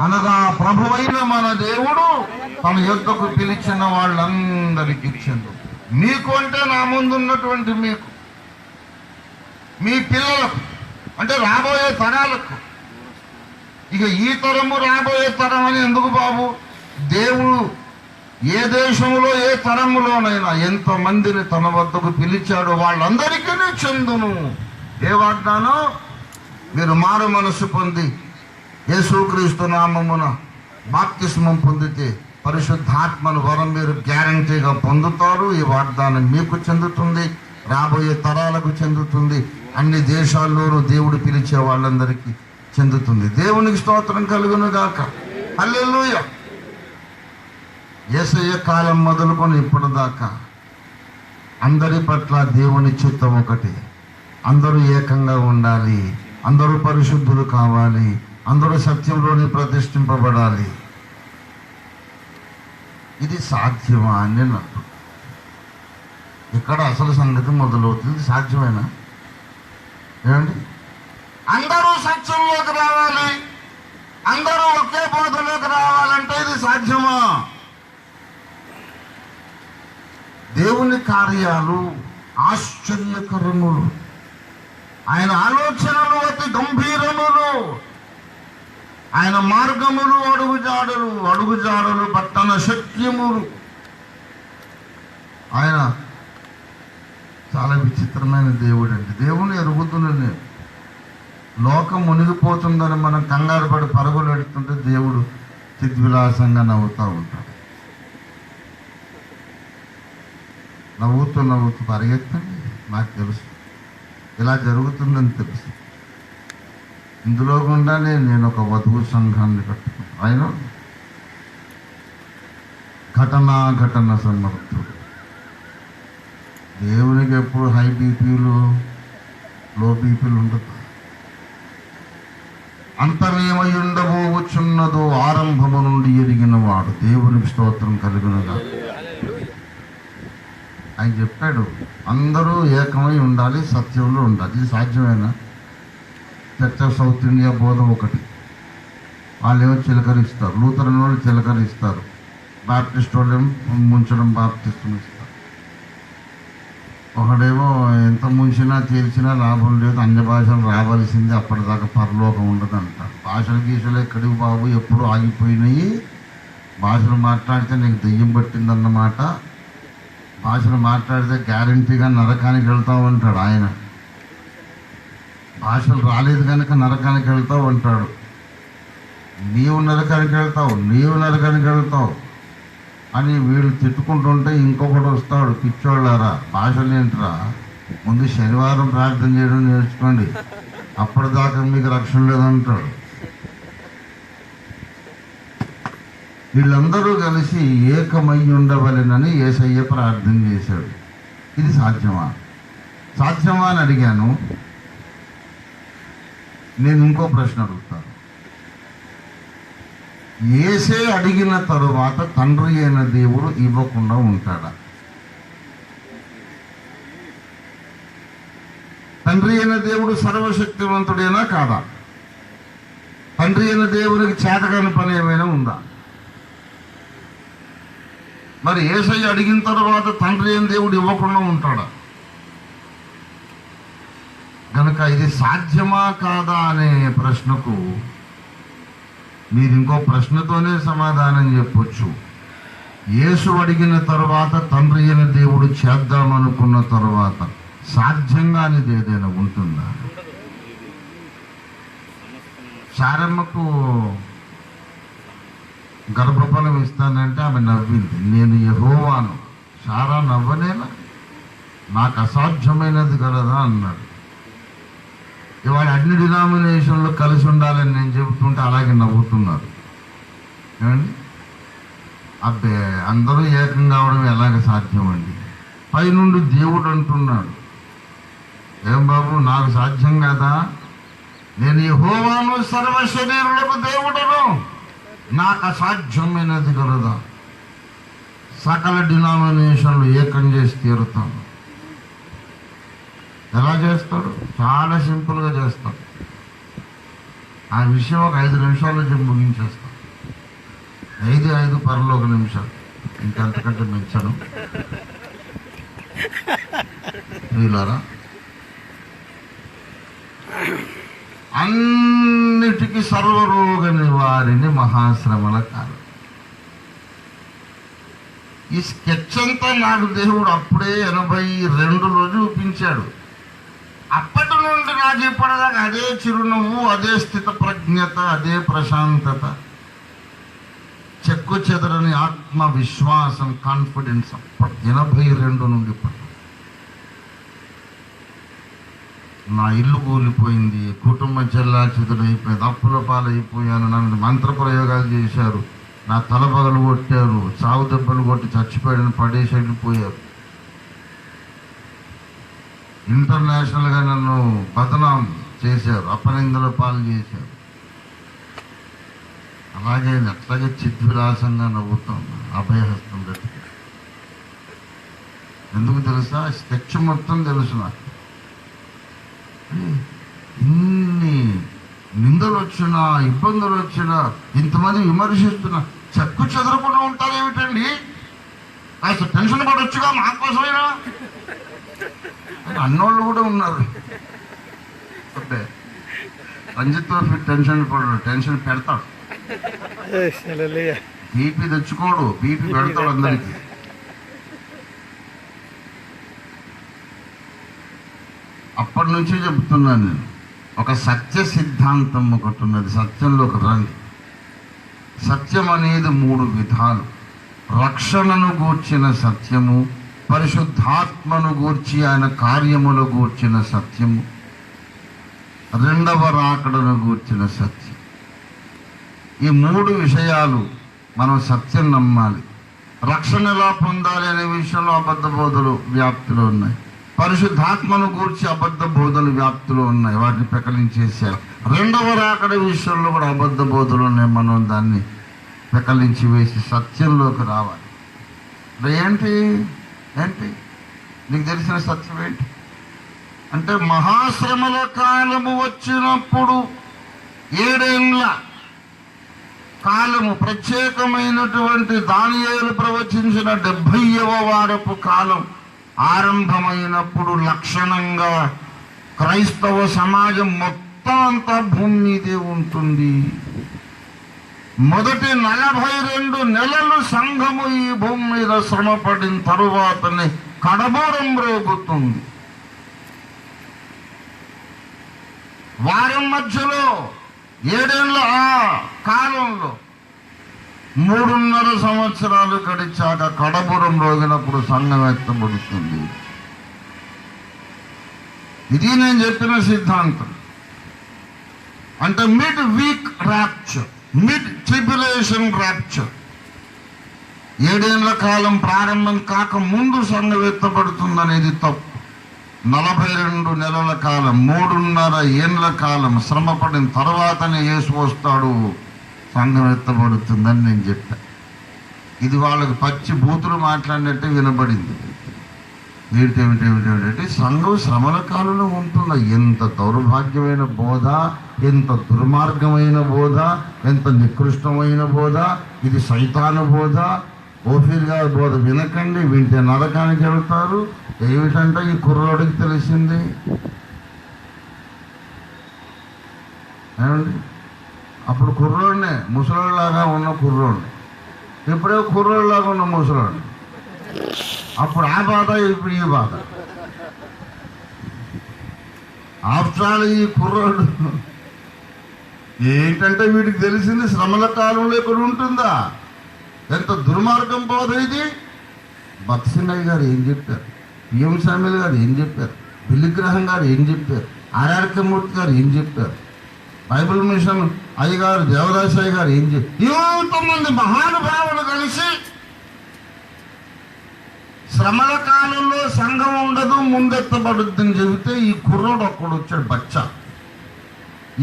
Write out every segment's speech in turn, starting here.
అనగా ప్రభువైన మన దేవుడు తన యొద్దకు పిలిచిన వాళ్ళందరికీ ఇచ్చిండు. మీకు అంటే నా ముందు ఉన్నటువంటి మీకు, మీ పిల్లలకు, అంటే రాబోయే తరాలకు. ఇక ఈ తరము రాబోయే తరం అని ఎందుకు బాబు? దేవుడు ఏ దేశంలో ఏ తరములోనైనా ఎంతమందిని తన వద్దకు పిలిచాడో వాళ్ళందరికీ చెందును. ఏ వాగ్దానం? మీరు మారు మనసు పొంది యేసుక్రీస్తు నామమున బాప్తిస్మం పొందితే పరిశుద్ధాత్మను వరం మీరు గ్యారంటీగా పొందుతారు. ఈ వాగ్దానం మీకు చెందుతుంది, రాబోయే తరాలకు చెందుతుంది, అన్ని దేశాల్లోనూ దేవుడు పిలిచే వాళ్ళందరికీ చెందుతుంది. దేవునికి స్తోత్రం కలుగును గాక. హల్లెలూయా. యేసయ్య కాలం మొదలుకొని ఇప్పటిదాకా అందరి పట్ల దేవుని చిత్తం ఒకటి. అందరూ ఏకంగా ఉండాలి, అందరూ పరిశుద్ధులు కావాలి, అందరూ సత్యంలోనే ప్రతిష్ఠింపబడాలి. ఇది సాధ్యమా అని నాకు ఇక్కడ అసలు సంగతి మొదలవుతుంది. సాధ్యమేనా? ఏమండి? అందరూ సత్యంలోకి రావాలి, అందరూ ఒకే బోధలోకి రావాలంటే ఇది సాధ్యమా? దేవుని కార్యాలు ఆశ్చర్యకరములు, ఆయన ఆలోచనలు అతి గంభీరములు, ఆయన మార్గములు అడుగుజాడలు పట్టణ శక్యములు. ఆయన చాలా విచిత్రమైన దేవుడు అండి. దేవుని ఎరుగుతున్నాను. లోకం మునిగిపోతుందని మనం కంగారు పడి పరుగులు ఎడుతుంటే దేవుడు చిద్విలాసంగా నవ్వుతూ ఉంటాడు. నవ్వుతూ పరిగెత్తండి, నాకు తెలుసు ఇలా జరుగుతుందని తెలుసు. ఇందులో గుండానే నేను ఒక వధువు సంఘాన్ని కట్టుకున్నాను. ఆయన ఘటన సమర్థుడు. దేవునికి ఎప్పుడు హై బీపీలు లో బీపీలు ఉండదు. అంతమేమై ఉండబోచున్నదో ఆరంభము నుండి ఎరిగిన వాడు. దేవునికి స్తోత్రం కలుగునుగా. ఆయన చెప్పాడు అందరూ ఏకమై ఉండాలి, సత్యంలో ఉండాలి. ఇది సాధ్యమేనా? చర్చ్ ఆఫ్ సౌత్ ఇండియా బోధ ఒకటి. వాళ్ళేమో చిలకరిస్తారు, లూథరన్ వాళ్ళు చిలకరిస్తారు, బాప్టిస్ట్ వాళ్ళు ముంచడం బాప్టిస్టులు ఇస్తారు. ఒకడేమో ఎంత ముంచినా తీర్చినా లాభం లేదు, అన్ని భాషలు రావాల్సింది, అప్పటిదాకా పరలోకం ఉండదు అంటారు. గీషలు ఎక్కడికి బాబు, ఎప్పుడు ఆగిపోయినాయి. భాషలు మాట్లాడితే నీకు దెయ్యం పట్టిందన్నమాట. భాషలు మాట్లాడితే గ్యారంటీగా నరకానికి వెళ్తావు అంటాడు ఆయన. భాషలు రాలేదు కనుక నరకానికి వెళ్తావు అంటాడు. నీవు నరకానికి వెళ్తావు అని వీళ్ళు తిట్టుకుంటుంటే ఇంకొకటి వస్తాడు, పిచ్చోళ్ళారా భాషలు ఏంటరా, ముందు శనివారం ప్రార్థన చేయడం నేర్చుకోండి, అప్పటిదాకా మీకు రక్షణ లేదంటాడు. వీళ్ళందరూ కలిసి ఏకమై ఉండవలెనని యేసయ్య ప్రార్థన చేశాడు. ఇది సాధ్యమా అని అడిగాను. నేను ఇంకో ప్రశ్న అడుగుతాను. యేసే అడిగిన తరువాత తండ్రి అయిన దేవుడు ఇవ్వకుండా ఉంటాడా? తండ్రి అయిన దేవుడు సర్వశక్తివంతుడేనా కాదా? తండ్రి అయిన దేవునికి చేతకాని పని ఏమైనా ఉందా? మరి యేసయ్య అడిగిన తర్వాత తండ్రి అయిన దేవుడు ఇవ్వకుండా ఉంటాడా? కనుక ఇది సాధ్యమా కాదా అనే ప్రశ్నకు మీరు ఇంకో ప్రశ్నతోనే సమాధానం చెప్పొచ్చు. యేసు అడిగిన తర్వాత తండ్రి అయిన దేవుడు చేద్దామనుకున్న తర్వాత సాధ్యంగా అనేది ఏదైనా ఉంటుందా? శారమ్మకు గర్భఫలం ఇస్తానంటే ఆమె నవ్వింది. నేను యెహోవాను. సారా నవ్వనేనా? నాకు అసాధ్యమైనది కలదా అన్నాడు. ఇవాళ అన్ని డినామినేషన్లు కలిసి ఉండాలని నేను చెబుతుంటే అలాగే నవ్వుతున్నారు. ఏమండి? అబ్బే అందరూ ఏకం కావడం ఎలాగ సాధ్యమండి? పైనుండి దేవుడు అంటున్నాడు, ఏం బాబు నాకు సాధ్యం కదా, నేను యెహోవాను సర్వ శరీరులకు దేవుడను, నాకు అసాధ్యమైనది కలదా? సకల డినామినేషన్లు ఏకం చేసి తీరుతాను. ఎలా చేస్తాడు? చాలా సింపుల్గా చేస్తాడు. ఆ విషయం ఒక 5 నిమిషాల్లో ముగించేస్తాడు. 5 పరలోక నిమిషాలు, ఇంకెంతకంటే మించను. వీళ్ళారా అన్నిటికీ సర్వరోగ నివారిణి మహాశ్రమల కాలం. ఈ స్కెచ్ అంతా నాకు దేవుడు అప్పుడే 82లో చూపించాడు. అప్పటి నుండి నాకు ఇప్పటిదాకా అదే చిరునవ్వు, అదే స్థిత ప్రజ్ఞత, అదే ప్రశాంతత, చెక్కు చెదరని ఆత్మవిశ్వాసం, కాన్ఫిడెన్స్. 82 నుండి నా ఇల్లు కూలిపోయింది, కుటుంబం చెల్లాచెదురైపోయింది, అప్పుల పాలైపోయాను, నన్ను మంత్రప్రయోగాలు చేశారు, నా తలపగలు కొట్టారు, చావు దెబ్బలు కొట్టి చచ్చిపోయాడని పడేసి వెళ్ళిపోయారు, ఇంటర్నేషనల్గా నన్ను బదనాం చేశారు, అపనిందల పాలు చేశారు. అట్లాగే చిద్విలాసంగా నవ్వుతాను అభయహస్తం పెట్టి. ఎందుకు తెలుసా? స్కెచ్ మొత్తం తెలుసు నాకు. ఇన్ని నిందలు వచ్చినా, ఇబ్బందులు వచ్చినా, ఇంతమంది విమర్శిస్తున్నా చెక్కు చెదరకుండా ఉంటారు ఏమిటండి? కాస్త టెన్షన్ పడొచ్చుగా మా కోసమైనా అన్నోళ్ళు కూడా ఉన్నారు. అంటే రంజిత్ టెన్షన్ పడడు, టెన్షన్ పెడతాడు, బీపీ తెచ్చుకోడు, బీపీ పెడతాడు అందరికీ. అప్పటి నుంచి చెప్తున్నాను నేను, ఒక సత్య సిద్ధాంతం ఒకటి ఉన్నది. సత్యంలోకి రండి. సత్యం అనేది 3 విధాలు. రక్షణను గూర్చిన సత్యము, పరిశుద్ధాత్మను గూర్చి ఆయన కార్యములు గూర్చిన సత్యము, రెండవ రాకడను గూర్చిన సత్యం. ఈ 3 విషయాలు మనం సత్యం నమ్మాలి. రక్షణ ఎలా పొందాలి అనే విషయంలో అబద్ధ బోధలు వ్యాప్తిలో ఉన్నాయి. పరిశుద్ధాత్మను గూర్చి అబద్ధ బోధలు వ్యాప్తిలో ఉన్నాయి, వాటిని పెకలించేసారు. రెండవ రాకడ విషయంలో కూడా అబద్ధ బోధలు ఉన్నాయి, మనం దాన్ని పెకలించి వేసి సత్యంలోకి రావాలి. ఏంటి ఏంటి నీకు తెలిసిన సత్యం ఏంటి అంటే, మహాశ్రమల కాలము వచ్చినప్పుడు 7 ఏళ్ల కాలము, ప్రత్యేకమైనటువంటి దానియేలు ప్రవచించిన 70వ వారపు కాలం ఆరంభమైనప్పుడు లక్షణంగా క్రైస్తవ సమాజం మొత్తం అంతా భూమి మీదే ఉంటుంది. మొదటి 42 నెలలు సంఘము ఈ భూమి మీద శ్రమపడిన తరువాతనే కడబోరం రేగుతుంది. వారం మధ్యలో 7 ఏళ్ల ఆ కాలంలో 3.5 సంవత్సరాలు గడిచాక కడబురం రోగినప్పుడు సంఘం ఎత్తబడుతుంది. ఇది నేను చెప్పిన సిద్ధాంతం. అంటే mid week rapture, mid tribulation rapture. 7 ఏళ్ల కాలం ప్రారంభం కాక ముందు సంఘం ఎత్తబడుతుంది అనేది తప్పు. 42 నెలల కాలం, 3.5 ఏళ్ల కాలం శ్రమపడిన తర్వాతనే యేసు వస్తాడు, సంఘం ఎత్తబడుతుందని నేను చెప్పాను. ఇది వాళ్ళకి పచ్చి బూతులు మాట్లాడినట్టే వినబడింది. ఏమిటేమిటేమిటేమిటంటే సంఘం శ్రమల కాలంలో ఉంటున్న ఎంత దౌర్భాగ్యమైన బోధ, ఎంత దుర్మార్గమైన బోధ, ఎంత నికృష్టమైన బోధ. ఇది సైతాను బోధ, ఓఫీర్ గారి బోధ వినకండి, వింటే నరకానికి వెళ్తారు. ఏమిటంటే ఈ కుర్రోడికి తెలిసింది ఏమండి, అప్పుడు కుర్రోడినే ముసలోళ్ళలాగా ఉన్న కుర్రోడిని, ఇప్పుడే కుర్రోళ్ళలాగా ఉన్న ముసలోడిని. అప్పుడు ఆ బాధ, ఇప్పుడు ఈ బాధ. ఆఫ్టర్ ఆల్ ఈ కుర్రోడు ఏంటంటే వీడికి తెలిసింది శ్రమల కాలంలో ఇక్కడ ఉంటుందా? ఎంత దుర్మార్గం బోధ ఇది. బక్సినయ్య గారు ఏం చెప్పారు, పిఎం సామిల్ గారు ఏం చెప్పారు, బిల్లిగ్రహం గారు ఏం చెప్పారు, ఆర్ఆర్కే మూర్తి గారు ఏం చెప్పారు, బైబిల్ మిషన్ అయ్యగారు దేవదాసయ్య గారు ఏం చెప్పారు, ఎంతమంది మహానుభావులు కలిసి శ్రమల కాలంలో సంఘం ఉండదు, ముందెత్తబడుద్దని చెబితే ఈ కుర్రోడు ఒక్కడు వచ్చాడు, బచ్చా.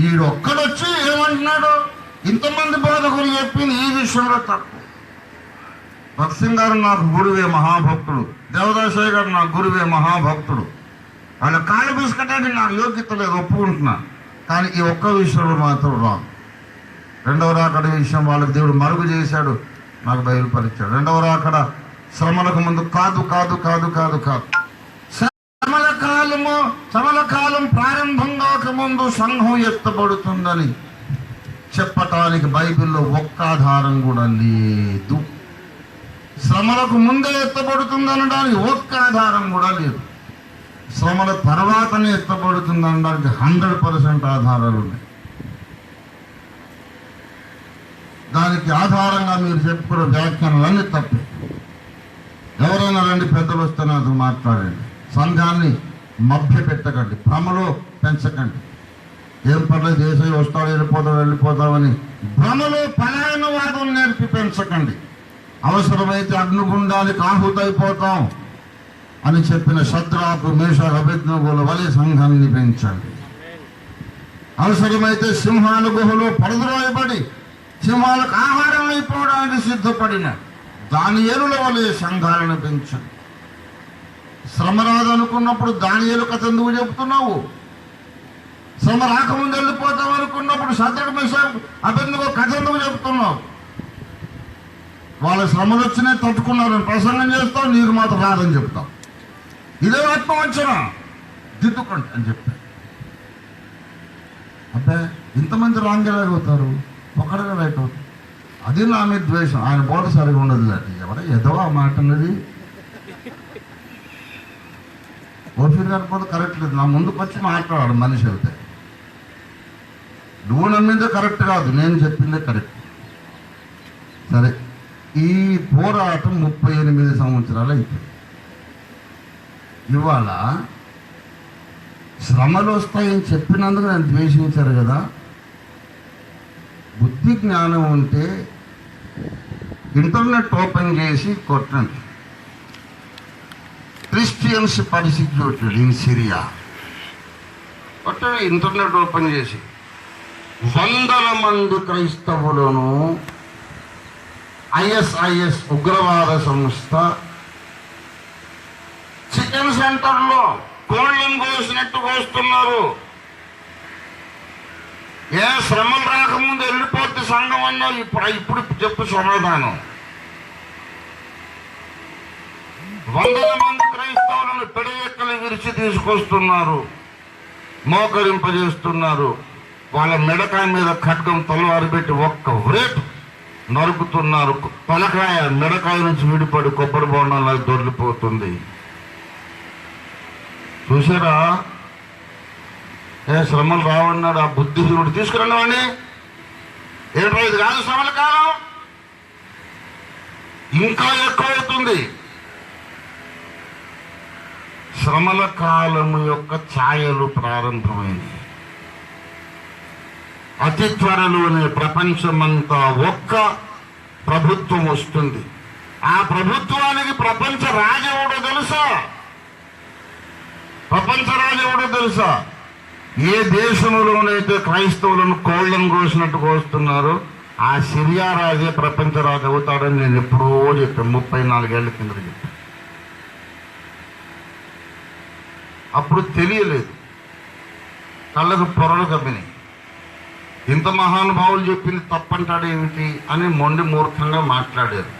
ఈడొక్కడొచ్చి ఏమంటున్నాడు, ఇంతమంది బోధకులు చెప్పింది ఈ విషయంలో తప్పు. భక్సింగ్ గారు నాకు గురువే మహాభక్తుడు, దేవదాసయ్య గారు నాకు గురువే మహాభక్తుడు, వాళ్ళ కాళ్ళు బిస్కటానికి నాకు యోగ్యత లేదు, ఒప్పుకుంటున్నా. కానీ ఈ ఒక్క విషయంలో మాత్రం రాదు. రెండవ రాకడ విషయం వాళ్ళకి దేవుడు మరుగు చేశాడు, నాకు బయలుపరిచాడు. రెండవ రాకడ శ్రమలకు ముందు కాదు కాదు కాదు కాదు కాదు శ్రమల కాలం ప్రారంభం కాకముందు సంఘం ఎత్తబడుతుందని చెప్పటానికి బైబిల్లో ఒక్క ఆధారం కూడా లేదు. శ్రమలకు ముందే ఎత్తబడుతుంది అనడానికి ఒక్క ఆధారం కూడా లేదు. శ్రమల తర్వాతనే ఎత్తబడుతుంది అనడానికి 100% ఆధారాలు ఉన్నాయి. దానికి ఆధారంగా మీరు చెప్పుకున్న వ్యాఖ్యానాలన్నీ తప్పే. ఎవరైనా రండి, పెద్దలు వస్తే నాతో మాట్లాడండి. సంఘాన్ని మభ్య పెట్టకండి, భ్రమలో పెంచకండి. ఏం పర్లేదు, దేశం వస్తాడు వెళ్ళిపోతామని భ్రమలో పలాయనవాదం నేర్పి పెంచకండి. అవసరమైతే అగ్నిగుండానికి ఆహుతైపోతాం అని చెప్పిన శద్రాకు, మేషాకు, అబేద్నెగోల వలె సంఘాన్ని పెంచండి. అవసరమైతే సింహాల గుహలో పడద్రోయబడి సింహాలకు ఆహారం అయిపోవడానికి సిద్ధపడిన దానియేలుల వలె సంఘాలను పెంచండి. శ్రమ రాదనుకున్నప్పుడు దానియేలు కథ ఎందుకు చెబుతున్నావు? శ్రమ రాకముందు వెళ్ళిపోతాం అనుకున్నప్పుడు శద్రకు, మేషాకు, అబేద్నెగో కథ ఎందుకు చెబుతున్నావు? వాళ్ళ శ్రమలు వచ్చినాయి, తట్టుకున్నారని ప్రసంగం చేస్తావు, నీకు మాత్రం రాదని చెప్తావు. ఇదే ఆత్మవంచన, దిద్దుకోండి అని చెప్పారు. అబ్బే, ఇంతమంది రాంగెలాగవుతారు, ఒకటిగా రైట్ అవుతారు. అది నా మీద ద్వేషం. ఆయన బోధ సరిగా ఉండదు. ఎవడ ఏదో ఆ మాట అన్నది ఓఫీర్ గారి పోతే కరెక్ట్ లేదు. నా ముందుకు వచ్చి మాట్లాడాడు మనిషి. అయితే నువ్వు నమ్మిందే కరెక్ట్ కాదు, నేను చెప్పిందే కరెక్ట్. సరే, ఈ పోరాటం 38 సంవత్సరాలు అయిపోయింది. ఇవాళ శ్రమలు వస్తాయని చెప్పినందుకు నేను ద్వేషించారు కదా. బుద్ధి జ్ఞానం ఉంటే ఇంటర్నెట్ ఓపెన్ చేసి కొట్టండి. క్రిస్టియన్స్ పర్సిక్యూటెడ్ ఇన్ సిరియా కొట్టండి. ఇంటర్నెట్ ఓపెన్ చేసి వందల మంది క్రైస్తవులను ISIS ఉగ్రవాద సంస్థ చికెన్ సెంటర్లో కోళ్ళను కోసినట్టు కోస్తున్నారు. ఏ శ్రమలు రాకముందు వెళ్ళిపోతే సంఘం అన్నా ఇప్పుడు చెప్పు సమాధానం. వందల మంది క్రైస్తవులను పెడెక్కలు విరిచి తీసుకొస్తున్నారు, మోకరింపజేస్తున్నారు. వాళ్ళ మెడకాయ మీద ఖడ్గం తలవారు పెట్టి ఒక్క రేటు నరుకుతున్నారు. తలకాయ మెడకాయ నుంచి విడిపడి కొబ్బరి బొండంలా దొరికిపోతుంది. చూసారా? ఏ శ్రమలు రావన్నాడు ఆ బుద్ధిహీనుడు. తీసుకురండి, ఏంటో ఇది కాదు శ్రమల కాలం, ఇంకా ఎక్కువ అవుతుంది. శ్రమల కాలము యొక్క ఛాయలు ప్రారంభమైంది. అతి త్వరలోనే ప్రపంచమంతా ఒక్క ప్రభుత్వం వస్తుంది. ఆ ప్రభుత్వానికి ప్రపంచ రాజు ఎవడో తెలుసా? ప్రపంచ రాజు ఎవడో తెలుసా? ఏ దేశంలోనైతే క్రైస్తవులను కోళ్ళను కోసినట్టు కోస్తున్నారో ఆ సిరియా రాజే ప్రపంచ రాజు అవుతాడని నేను ఎప్పుడో చెప్పాను, 34 ఏళ్ల కింద చెప్పాను. అప్పుడు తెలియలేదు, కళ్ళకు పొరలు కమ్మినాయి. ఇంత మహానుభావులు చెప్పింది తప్పంటాడేమిటి అని మొండి మూర్ఖంగా మాట్లాడారు.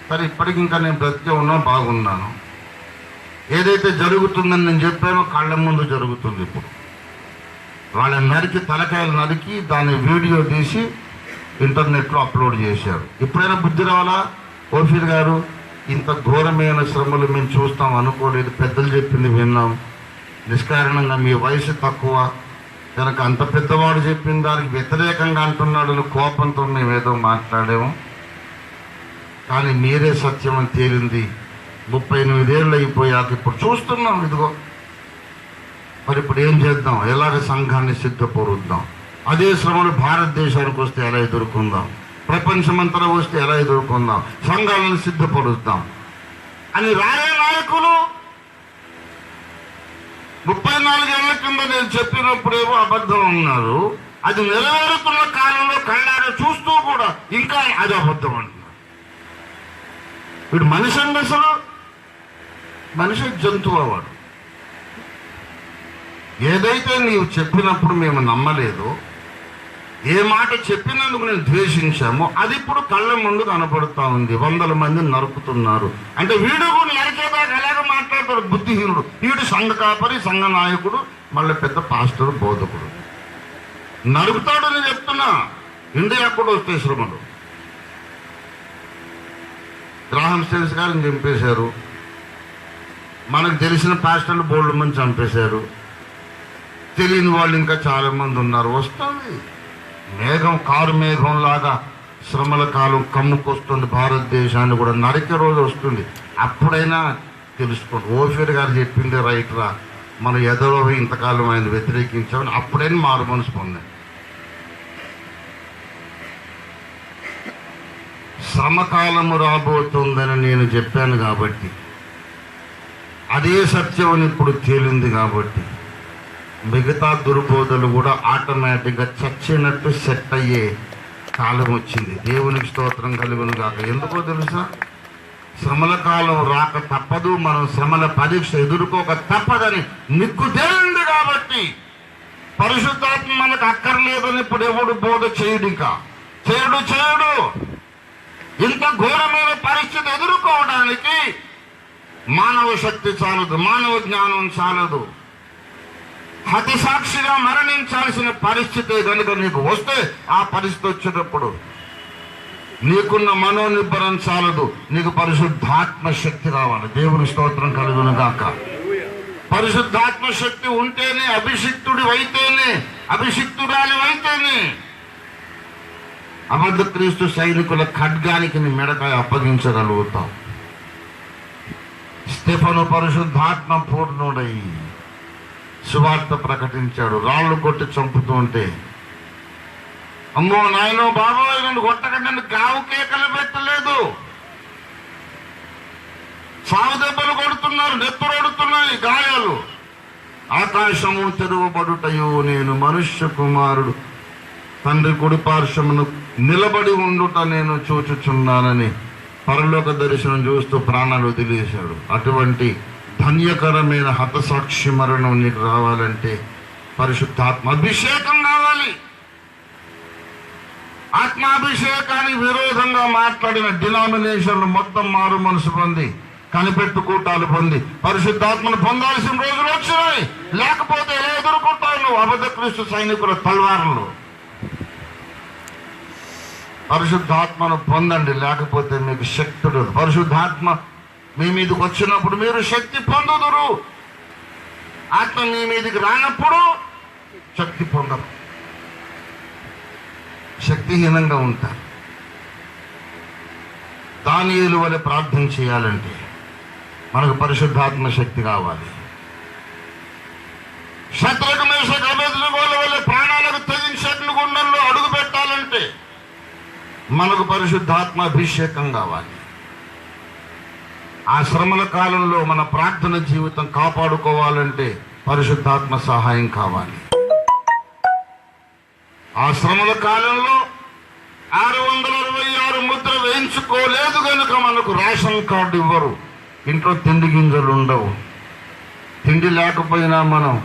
సరే, ఇప్పటికి ఇంకా నేను బ్రతికే ఉన్నా, బాగున్నాను. ఏదైతే జరుగుతుందని నేను చెప్పానో కళ్ళ ముందు జరుగుతుంది. ఇప్పుడు వాళ్ళని నరికి, తలకాయలు నరికి దాన్ని వీడియో తీసి ఇంటర్నెట్లో అప్లోడ్ చేశారు. ఎప్పుడైనా బుద్ధి రావాలా? ఓఫీర్ గారు, ఇంత ఘోరమైన శ్రమలు మేము చూస్తాం అనుకోలేదు, పెద్దలు చెప్పింది విన్నాం, నిష్కారణంగా మీ వయసు తక్కువ కనుక అంత పెద్దవాడు చెప్పిన దానికి వ్యతిరేకంగా అంటున్నాడు కోపంతో మేమేదో మాట్లాడాము. కానీ మీరే సత్యం అని తేలింది. 38 ఏళ్ళు అయిపోయాక ఇప్పుడు చూస్తున్నాం. ఇదిగో మరి ఇప్పుడు ఏం చేద్దాం? ఎలాగ సంఘాన్ని సిద్ధపరుద్దాం? అదే శ్రమలు భారతదేశానికి వస్తే ఎలా ఎదుర్కొందాం, ప్రపంచమంతటా వస్తే ఎలా ఎదుర్కొందాం, సంఘాలను సిద్ధపరుద్దాం అని రాయే నాయకులు 34 ఏళ్ల కింద నేను చెప్పినప్పుడేమో అబద్ధం ఉన్నారు. అది నెరవేరుతున్న కాలంలో కళ్ళారా చూస్తూ కూడా ఇంకా అది అబద్ధం అంటున్నారు. వీడు మనిషి అండి, అసలు మనిషి జంతువు వాడు. ఏదైతే నీవు చెప్పినప్పుడు మేము నమ్మలేదో ఏ మాట చెప్పినందుకు నేను ద్వేషించామో అది ఇప్పుడు కళ్ళ ముందు కనపడుతూ ఉంది. 100 మందిని నరుకుతున్నారు అంటే వీడు కూడా నరికేదాకా ఎలాగ మాట్లాడతాడు బుద్ధిహీనుడు. వీడు సంఘ కాపరి, సంఘ నాయకుడు, మళ్ళీ పెద్ద పాస్టర్, బోధకుడు. నరుకుతాడు అని చెప్తున్నా. ఇండియా కూడా వస్తే శ్రమలు. గ్రాహం స్టెన్స్ గారిని చంపేశారు. మనకు తెలిసిన పాస్టర్లు బోల్డ్ మంది చంపేశారు. తెలియని వాళ్ళు ఇంకా చాలా మంది ఉన్నారు. వస్తుంది మేఘం, కారు మేఘం లాగా శ్రమల కాలం కమ్ముకొస్తుంది. భారతదేశాన్ని కూడా నరికే రోజు వస్తుంది. అప్పుడైనా తెలుసుకోండి. ఓఫీర్ గారు చెప్పింది రైట్ రా, మన ఎదలో ఇంతకాలం ఆయన వ్యతిరేకించామని అప్పుడైనా మారు మనసు పొందండి. శ్రమకాలము రాబోతుందని నేను చెప్పాను కాబట్టి, అదే సత్యం అని ఇప్పుడు తేలింది కాబట్టి, మిగతా దుర్బోధలు కూడా ఆటోమేటిక్గా చచ్చినట్టు సెట్ అయ్యే కాలం వచ్చింది. దేవునికి స్తోత్రం కలుగును గాక. ఎందుకో తెలుసా? శ్రమల కాలం రాక తప్పదు, మనం శ్రమల పరీక్ష ఎదుర్కోక తప్పదని నిక్కు తేలింది కాబట్టి పరిశుద్ధాత్మ మనకు అక్కర్లేదని ఇప్పుడు ఎవడు బోధ చేయడు. ఇంకా చేయడు. ఇంత ఘోరమైన పరిస్థితి ఎదుర్కోవడానికి మానవ శక్తి చాలదు, మానవ జ్ఞానం చాలదు. హతసాక్షిగా మరణించాల్సిన పరిస్థితి కనుక నీకు వస్తే, ఆ పరిస్థితి వచ్చేటప్పుడు నీకున్న మనోనిబ్బరం చాలదు, నీకు పరిశుద్ధాత్మ శక్తి రావాలి. దేవుని స్తోత్రం కలుగును గాక. పరిశుద్ధాత్మ శక్తి ఉంటేనే, అభిషిక్తురాలి అయితేనే అబద్ధ క్రీస్తు సైనికుల ఖడ్గానికి నీ మెడకాయ అప్పగించగలుగుతాం. స్టెఫను పరిశుద్ధాత్మ పూర్ణుడై సువార్త ప్రకటించాడు. రాళ్ళు కొట్టి చంపుతూ ఉంటే, అమ్మో నాయనో బాబోయ్ నన్ను కొట్టకండి గావు కేకలు పెట్టలేదు, సాగు దెబ్బలు కొడుతున్నారు, నెత్తురొడుతున్నాయి గాయాలు. ఆకాశము తెరువబడుటయు, నేను మనుష్య కుమారుడు తండ్రి కుడి పార్శ్వమును నిలబడి ఉండుట నేను చూచుచున్నానని పరలోక దర్శనం చూస్తూ ప్రాణాలు వదిలేశాడు. అటువంటి ధన్యకరమైన హతసాక్షి మరణం నీకు రావాలంటే పరిశుద్ధాత్మ అభిషేకం కావాలి. ఆత్మాభిషేకానికి విరోధంగా మాట్లాడిన డినామినేషన్లు మొత్తం మారు మనసు పొంది, కనిపెట్టు కూటాలు పొంది పరిశుద్ధాత్మను పొందాల్సిన రోజులు వచ్చినాయి. లేకపోతే ఎలా ఎదుర్కొంటావు నువ్వు అబద్ధ క్రీస్తు సైనికుల తల్వార్లు? పరిశుద్ధాత్మను పొందండి, లేకపోతే మీకు శక్తి ఉండదు. పరిశుద్ధాత్మ మీ మీదకి వచ్చినప్పుడు మీరు శక్తి పొందుదురు. ఆత్మ మీ మీదకి రానప్పుడు శక్తి పొందరు, శక్తిహీనంగా ఉంటారు. దానియేలు వలె ప్రార్థన చేయాలంటే మనకు పరిశుద్ధాత్మ శక్తి కావాలి. శత్రుఘ్న మేషక్ అబేద్నెగోల వలె ప్రాణాలకు తెగించి అగ్నిగుండంలో అడుగు పెట్టాలంటే మనకు పరిశుద్ధాత్మ అభిషేకం కావాలి. ఆ శ్రమల కాలంలో మన ప్రార్థన జీవితం కాపాడుకోవాలంటే పరిశుద్ధాత్మ సహాయం కావాలి. ఆ శ్రమల కాలంలో 666 ముద్ర వేయించుకోలేదు కనుక మనకు రేషన్ కార్డు ఇవ్వరు, ఇంట్లో తిండి గింజలు ఉండవు. తిండి లేకపోయినా మనం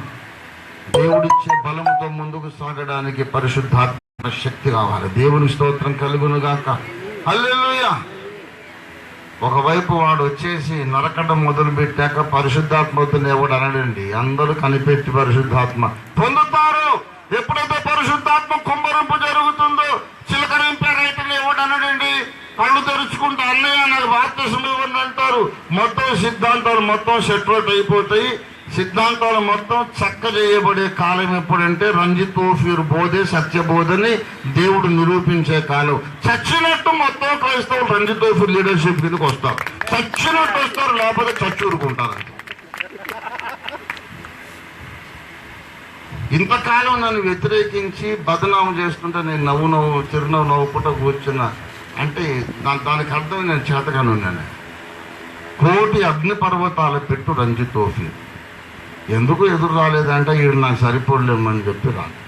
దేవుడిచ్చే బలంతో ముందుకు సాగడానికి పరిశుద్ధాత్మ శక్తి కావాలి. దేవుని స్తోత్రం కలుగును గాక. హల్లెలూయా. ఒకవైపు వాడు వచ్చేసి నరకడం మొదలు పెట్టాక పరిశుద్ధాత్మతో ఎవడు అనడండి. అందరూ కనిపెట్టి పరిశుద్ధాత్మ పొందుతారు. ఎప్పుడైతే పరిశుద్ధాత్మ కుంభరింపు జరుగుతుందో, చిలకరింపారైతే ఎవడు అనడండి. కళ్ళు తెరుచుకుంటే అన్నయ్య నాకు బాప్తిసం ఇవ్వండి అంటారు. మొత్తం సిద్ధాంతాలు మొత్తం సెట్లౌట్ అయిపోతాయి. సిద్ధాంతాలు మొత్తం చక్క చేయబడే కాలం ఎప్పుడంటే రంజిత్ ఓఫీర్ బోధే సత్యబోధని దేవుడు నిరూపించే కాలం. చచ్చినట్టు మొత్తం క్రైస్తవులు రంజిత్ ఓఫీర్ లీడర్షిప్ కిందకి వస్తారు. చచ్చినట్టు వస్తారు, లేకపోతే చచ్చూరుకుంటారు. ఇంతకాలం నన్ను వ్యతిరేకించి బదనామం చేస్తుంటే నేను చిరునవ్వు నవ్వుకుంటూ కూర్చున్నా అంటే దానికి అర్థం నేను చేతగానే ఉన్నాను. కోటి అగ్నిపర్వతాల పెట్టు రంజిత్ ఓఫీర్ ఎందుకు ఎదురు రాలేదంటే వీడు నాకు సరిపోలేమని చెప్పి రాలేదు,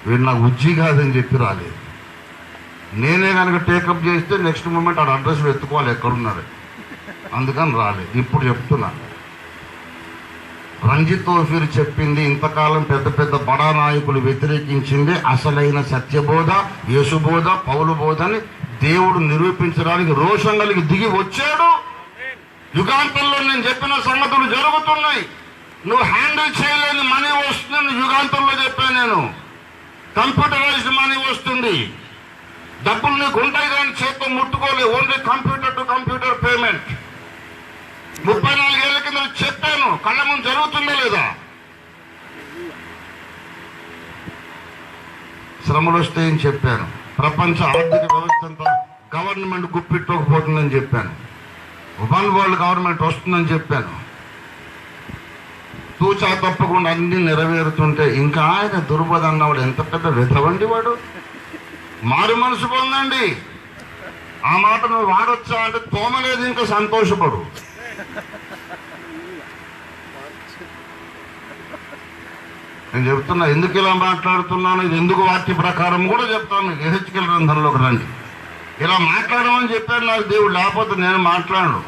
వీడు నాకు ఉజ్జి కాదని చెప్పి రాలేదు. నేనే కనుక టేకప్ చేస్తే నెక్స్ట్ మూమెంట్ ఆడ అడ్రస్ వెతుకోవాలి ఎక్కడున్నారు, అందుకని రాలేదు. ఇప్పుడు చెప్తున్నా రంజిత్ ఓఫీర్ చెప్పింది, ఇంతకాలం పెద్ద పెద్ద బడా నాయకులు వ్యతిరేకించింది అసలైన సత్యబోధ, యేసుబోధ, పౌలు బోధని దేవుడు నిరూపించడానికి రోషం కలిగి దిగి వచ్చాడు. యుగాంతంలో నేను చెప్పిన సంగతులు జరుగుతున్నాయి. నువ్వు హ్యాండిల్ చేయలేని మనీ వస్తుందని యుగాంతంలో చెప్పాను నేను. కంప్యూటరైజ్డ్ మనీ వస్తుంది. డబ్బులు నీకు ఉంటాయి కానీ చేత్తో ముట్టుకోలేవు. Only computer to computer payment. 34 ఏళ్ల కింద చెప్పాను. కళ్ళ ముందు జరుగుతుందా లేదా? శ్రమలు వస్తాయని చెప్పాను. ప్రపంచ ఆర్థిక వ్యవస్థ అంతా గవర్నమెంట్ గుప్పిట్టుకోకపోతుందని చెప్పాను. వన్ వరల్డ్ గవర్నమెంట్ వస్తుందని చెప్పాను. తూచా తప్పకుండా అన్ని నెరవేరుతుంటే ఇంకా ఆయన దుర్బోధ అన్నవాడు ఎంత పెద్ద విధవండి వాడు. మారు మనసు పొందండి. ఆ మాట నువ్వు వాడొచ్చా అంటే తోమలేదు, ఇంకా సంతోషపడు. నేను చెప్తున్నా ఎందుకు ఇలా మాట్లాడుతున్నాను, ఇది ఎందుకు వాక్య ప్రకారం కూడా చెప్తాను. ఎహెచ్కేల్ గ్రంథంలోకి రండి. ఇలా మాట్లాడమని చెప్పాను నాకు దేవుడు, లేకపోతే నేను మాట్లాడను.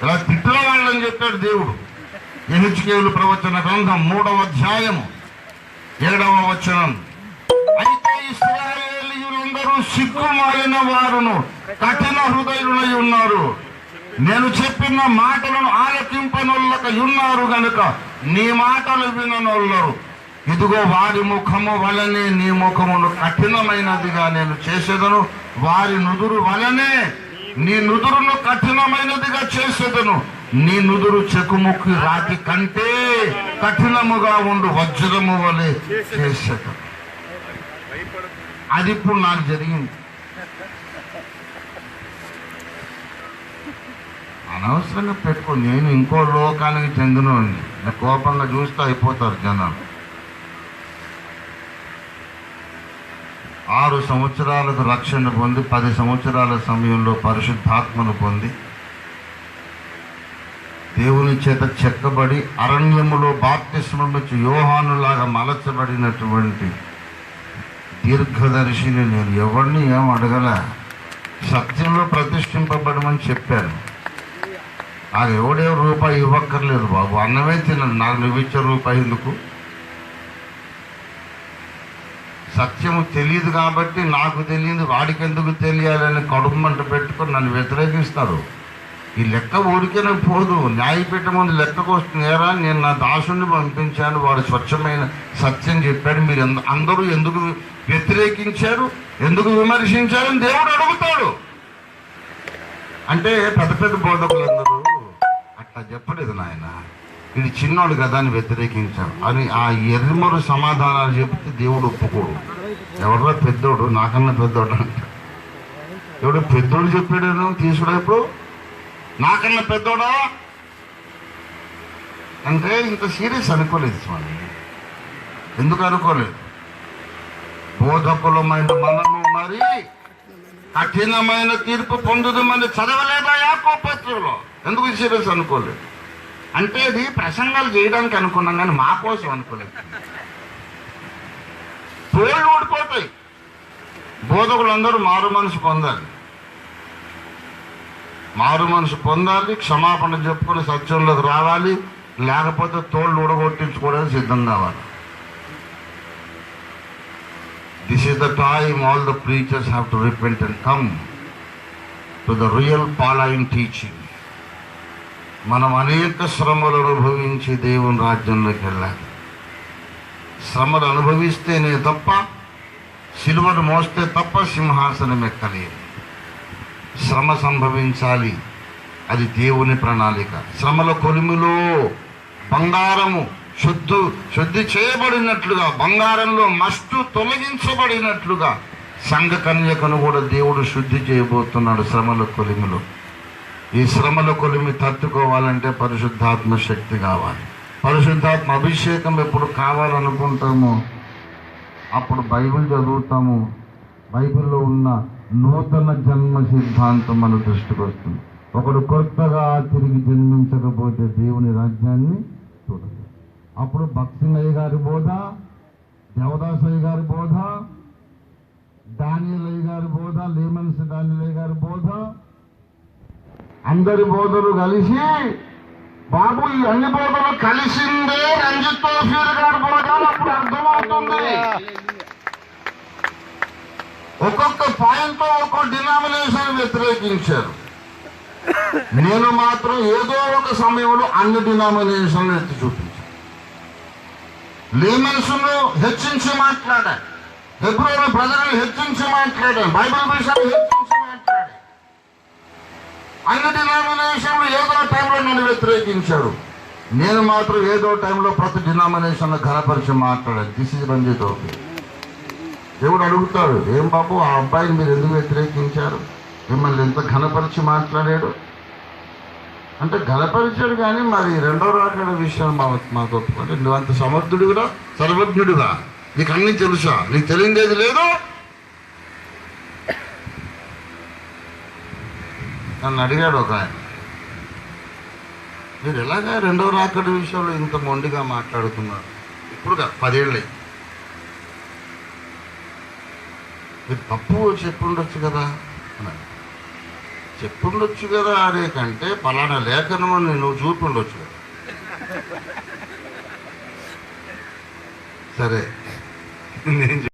ఇలా తిట్టిన వాళ్ళని చెప్పాడు దేవుడు. ఎహెచ్కేలు ప్రవచన గ్రంథం 3వ అధ్యాయము 7వ వచనం. అయితే ఇశ్రాయేలీయులందరూ సిగ్గుమాలిన వారును కఠిన హృదయులై ఉన్నారు. నేను చెప్పిన మాటలను ఆలకింపనొల్లక ఉన్నారు గనుక నీ మాటలు విననొల్లరు. ఇదిగో వారి ముఖము వలనే నీ ముఖమును కఠినమైనదిగా నేను చేసేదను. వారి నుదురు వలనే నీ నుదురును కఠినమైనదిగా చేసేదను. నీ నుదురు చెకుముక్కి రాతి కంటే కఠినముగా ఉండు వజ్రము వలె చేసేదను. అది ఇప్పుడు నాకు జరిగింది. అనవసరంగా పెట్టుకో. నేను ఇంకో లోకానికి చెందినవాడిని. కోపంగా చూస్తే అయిపోతారు జనాలు. 6 సంవత్సరాలకు రక్షణ పొంది 10 సంవత్సరాల సమయంలో పరిశుద్ధాత్మను పొంది దేవుని చేత చెక్కబడి అరణ్యములో బాప్తిస్మమిచ్చి యోహానులాగా మలచబడినటువంటి దీర్ఘదర్శిని నేను ఎవరిని ఏం అడగల. సత్యంలో ప్రతిష్ఠింపబడమని చెప్పాను. నాకు ఎవడే రూపాయి ఇవ్వక్కర్లేదు బాబు, అన్నమే తిన్నాను. నాకు నువ్వు ఇచ్చే రూపాయి ఎందుకు? సత్యము తెలియదు కాబట్టి నాకు తెలియదు, వాడికి ఎందుకు తెలియాలని కడుపుమంట పెట్టుకొని నన్ను వ్యతిరేకిస్తారు. ఈ లెక్క ఊరికేనే పోదు. న్యాయపీఠం ముందు లెక్కకు వస్తున్నారా, నేను నా దాసుని పంపించాను, వాడు స్వచ్ఛమైన సత్యం చెప్పాడు, మీరు అందరూ ఎందుకు వ్యతిరేకించారు, ఎందుకు విమర్శించారని దేవుడు అడుగుతాడు. అంటే పెద్ద పెద్ద బోధకులందరూ అట్లా చెప్పలేదు నాయన, ఇది చిన్నోడు కదా అని వ్యతిరేకించారు అని ఆ ఎర్రమరు సమాధానాలు చెప్తే దేవుడు ఒప్పుకోడు. ఎవడో పెద్దోడు, నాకన్నా పెద్దోడు అంట. ఎవడో పెద్దోడు చెప్పాడేమో తీసుకురా, ఇప్పుడు నాకన్నా పెద్దోడా అంటే ఇంత సీరియస్ అనుకోలేదు స్వామి. ఎందుకు అనుకోలేదు? బోధకులమైన మనము మరి కఠినమైన తీర్పు పొందుదమని చదవలేదా యాకోబు పత్రికలో? ఎందుకు సీరియస్ అనుకోలేదు? అంటే ఇది ప్రసంగాలు చేయడానికి అనుకున్నాం కానీ మా కోసం అనుకోలేదు. తోళ్ళు ఊడిపోతాయి. బోధకులందరూ మారు మనసు పొందాలి, మారు మనసు పొందాలి, క్షమాపణ చెప్పుకొని సత్యంలోకి రావాలి. లేకపోతే తోళ్ళు ఊడగొట్టించుకోవడానికి సిద్ధం కావాలి. This is the time all the preachers have to repent and come to the real Pauline teaching. మనం అనేక శ్రమలు అనుభవించి దేవుని రాజ్యంలోకి వెళ్ళాలి. శ్రమలు అనుభవిస్తేనే తప్ప, సిలువను మోస్తే తప్ప సింహాసనం ఎక్కలేదు. శ్రమ సంభవించాలి, అది దేవుని ప్రణాళిక. శ్రమల కొలిమిలో బంగారము శుద్ధి చేయబడినట్లుగా, బంగారంలో మస్టు తొలగించబడినట్లుగా సంఘ కన్యకను కూడా దేవుడు శుద్ధి చేయబోతున్నాడు శ్రమల కొలిమిలో. ఈ శ్రమల కొలిమి తట్టుకోవాలంటే పరిశుద్ధాత్మ శక్తి కావాలి. పరిశుద్ధాత్మ అభిషేకం ఎప్పుడు కావాలనుకుంటామో అప్పుడు బైబిల్ చదువుతాము. బైబిల్లో ఉన్న నూతన జన్మ సిద్ధాంతం మన దృష్టికి వస్తుంది. ఒకడు కొత్తగా తిరిగి జన్మించకపోతే దేవుని రాజ్యాన్ని చూడదు. అప్పుడు భక్సింగయ్య గారి బోధ, దేవదాసయ్య గారి బోధ, దానియేలయ్య గారి బోధ, లేమన్స్ దానియేలయ్య గారి బోధ, అందరి బోధలు కలిసి బాబు ఈ అన్ని బోధలు కలిసిందే రంజిత్ తోఫీర్ గారు బోధలు అప్పుడు అర్థమవుతుంది. ఒక్కొక్క పాయింట్ ఒక్కొక్క డినామినేషన్ వ్యతిరేకించారు. నేను మాత్రం ఏదో ఒక సమయంలో అన్ని డినామినేషన్లు ఎత్తి చూపించాను. లీమన్స్ హెచ్చించి మాట్లాడాను, ఫిబ్రవరి ప్రజలను హెచ్చించి మాట్లాడాను, బైబిల్ విషయాలు హెచ్చించి మాట్లాడాను. అన్ని డినామినేషన్లు ఏదో టైంలో నన్ను వ్యతిరేకించారు. నేను మాత్రం ఏదో టైంలో ప్రతి డినామినేషన్ ఘనపరిచి మాట్లాడాను. దిస్ ఇస్ రంజిత్ తోఫీర్. దేవుడు అడుగుతాడు, ఏం బాబు ఆ అబ్బాయిని మీరు ఎందుకు వ్యతిరేకించారు, మిమ్మల్ని ఎంత ఘనపరిచి మాట్లాడాడు అంటే ఘనపరిచాడు. కానీ మరి రెండో రాకడ విషయం మాకు ఒప్పుకుంటే నువ్వు అంత సమర్థుడిగా సర్వజ్ఞుడిగా నీకు అన్నీ తెలుసా, నీకు తెలియదేది లేదు. నన్ను అడిగాడు ఒక ఆయన, మీరు ఎలాగా రెండో రాకడ విషయంలో ఇంత మొండిగా మాట్లాడుతున్నారు, ఇప్పుడు 10 ఏళ్ళే మీరు తప్పు చెప్పుండొచ్చు కదా అన్నాడు. చెప్పుండొచ్చు కదా అనే కంటే పలానా లేఖనం అని నువ్వు చూపిండొచ్చు కదా. సరే నేను